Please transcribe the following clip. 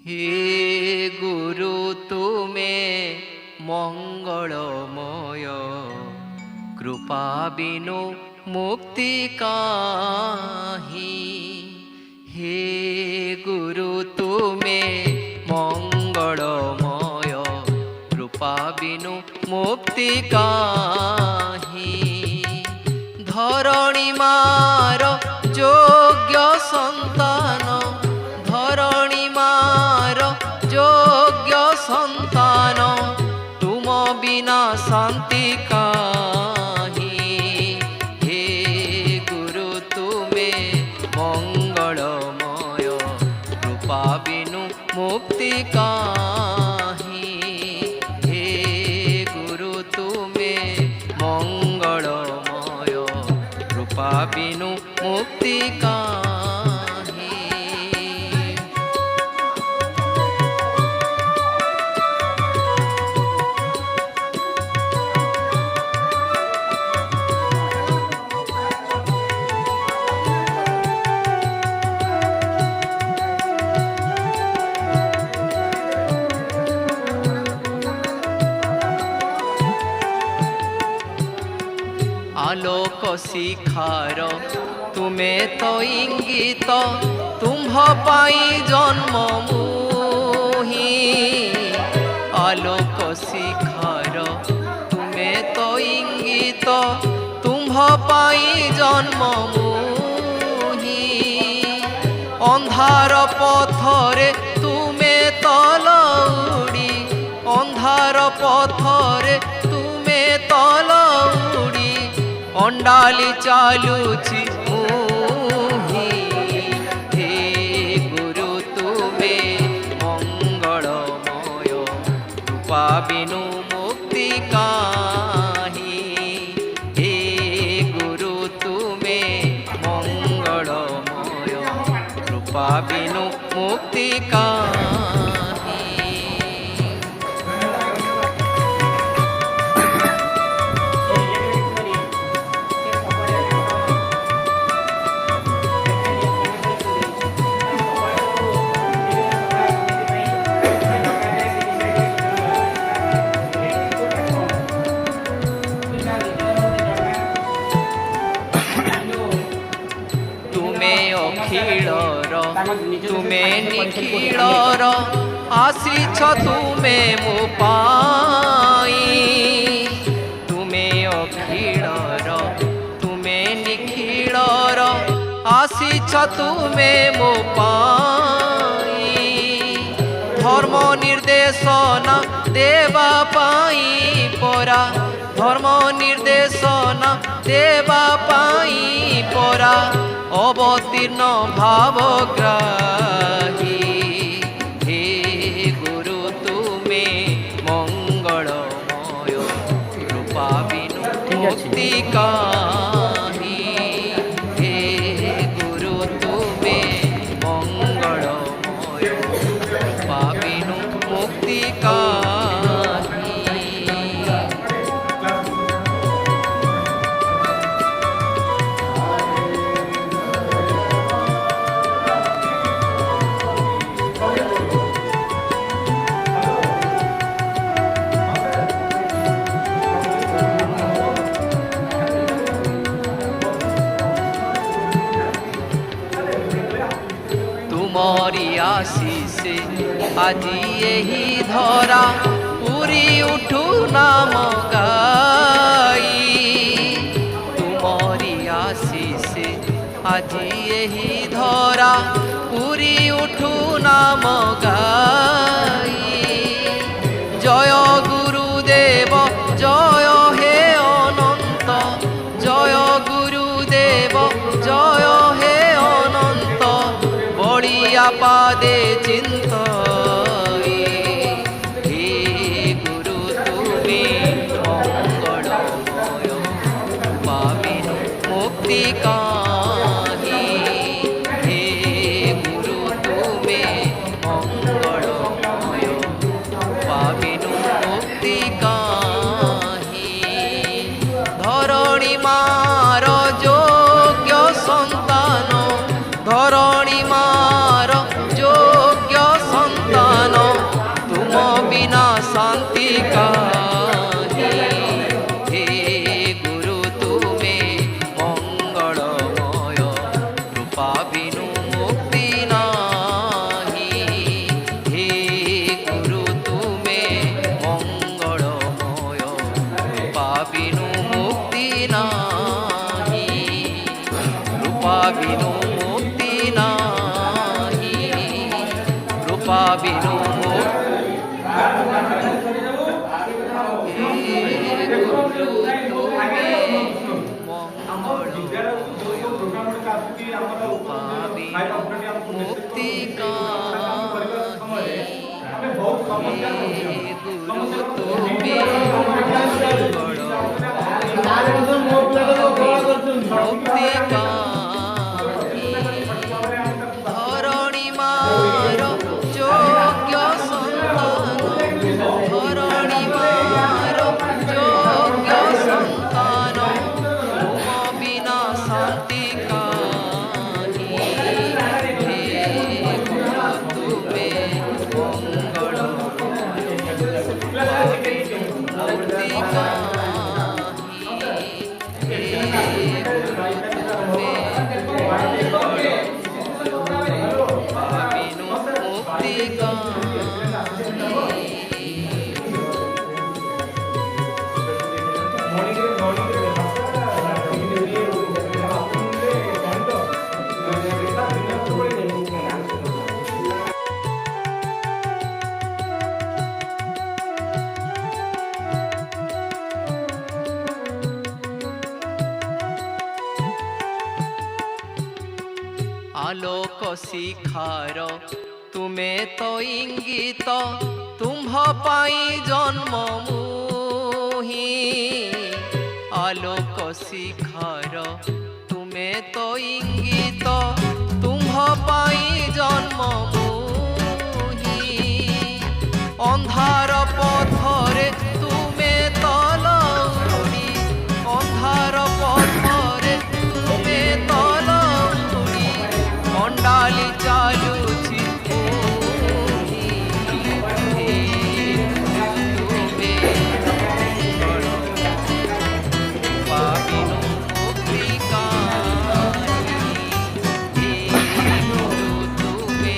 হে গুরু তুমে মঙ্গলময়, কৃপা বিনু মুক্তি কাহি। হে গুরু তুমে মঙ্গলময়, কৃপা বিনু মুক্তি কাহি। ধরণী মার যোগ্য সন্তান, ধরণী মার যোগ্য সন্তান, তুম বিনা শান্তি কাহি। হে গুরু তুমে মঙ্গলময়, কৃপা বিনু মুক্তি কাহি। হে গুরু তুমে মঙ্গলময়, কৃপা বিনু মুক্তি কাহি। আলোক শিখার তুমে তো ইঙ্গিত, তুম্ভ পাই জন্ম মুহি। আলোক শিখার তুমে তো ইঙ্গিত, তুম্ভ পাই জন্ম মুহি। অন্ধার পথরে তুমে তলউড়ি, অন্ধার পথরে তুমে তলউড়ি, অন্ডালি চালুছি মুহি। হে গুরু তুমে মঙ্গলময়, কৃপা বিনু মুক্তি কাহি। হে গুরু তুমে মঙ্গলময়, কৃপা বিনু মুক্তি কাহি। অখিলর তুমে নিখিলর, আসিছ তুমে মো পাই। তুমে অখিলর তুমে নিখিলর, আসিছ তুমে মো পাই। ধর্ম নির্দেশনা দেবা পাই পরা, ধর্ম নির্দেশনা দেবা পাই পরা, অবতীর্ণ ভাবগ্রাহী। হে গুরু তুমে মঙ্গলময়, কৃপা বিনু মুক্তি কাহি। হে গুরু তুমে মঙ্গলময়, কৃপা বিনু মুক্তি কাহি। तुमरी आशीषे আজি एही धरा, पूरी उठू नाम गाई। तुमरी आशीषे আজি एही धरा, पूरी उठू नाम गाई। जय गुरुदेव जय हे अनंत, जय गुरुदेव जय हे अनंत, बड़िया पादे चिंतई। हे गुरु तुमे मंगलमय, कृपा बिनु मुक्ति काहि। हे गुरु तुमे मंगलमय, कृपा बिनु मुक्ति काहि। धरणी मार योग्य संतान, धरणी मार योग्य संतान, পাবিনু মুক্তি নাহি। হে গুরু তুমে মঙ্গলময়, পাবিনু মুক্তি নাহি। পাবিনু মুক্তি নাহি, পাবিনু মুক্তি মুক্তি ধরণী মার যোগ্য সন্তান, ধরণী মার যোগ্য সন্তান, তুম বিনা শান্তি কাহি। হে গুরু তুমে মঙ্গল মুক্তি কাহি। হে গুরু তুমে পাবিনু মুক্তি কাহি। আলোক শিখার তুমে তো ইঙ্গিত, তুম্ভ পাই জন্ম মুহি। আলোক শিখার তুমে তো ইঙ্গিত, তুম্ভ পাই জন্ম মুহি। অন্ধার পথরে তুমে তলউড়ি, অন্ধার পথরে তুমে তলউড়ি, মণ্ডালি চালুছি তুহি। হে তুমে পাবিনু মুক্তি কাহি। হে গুরু তুমে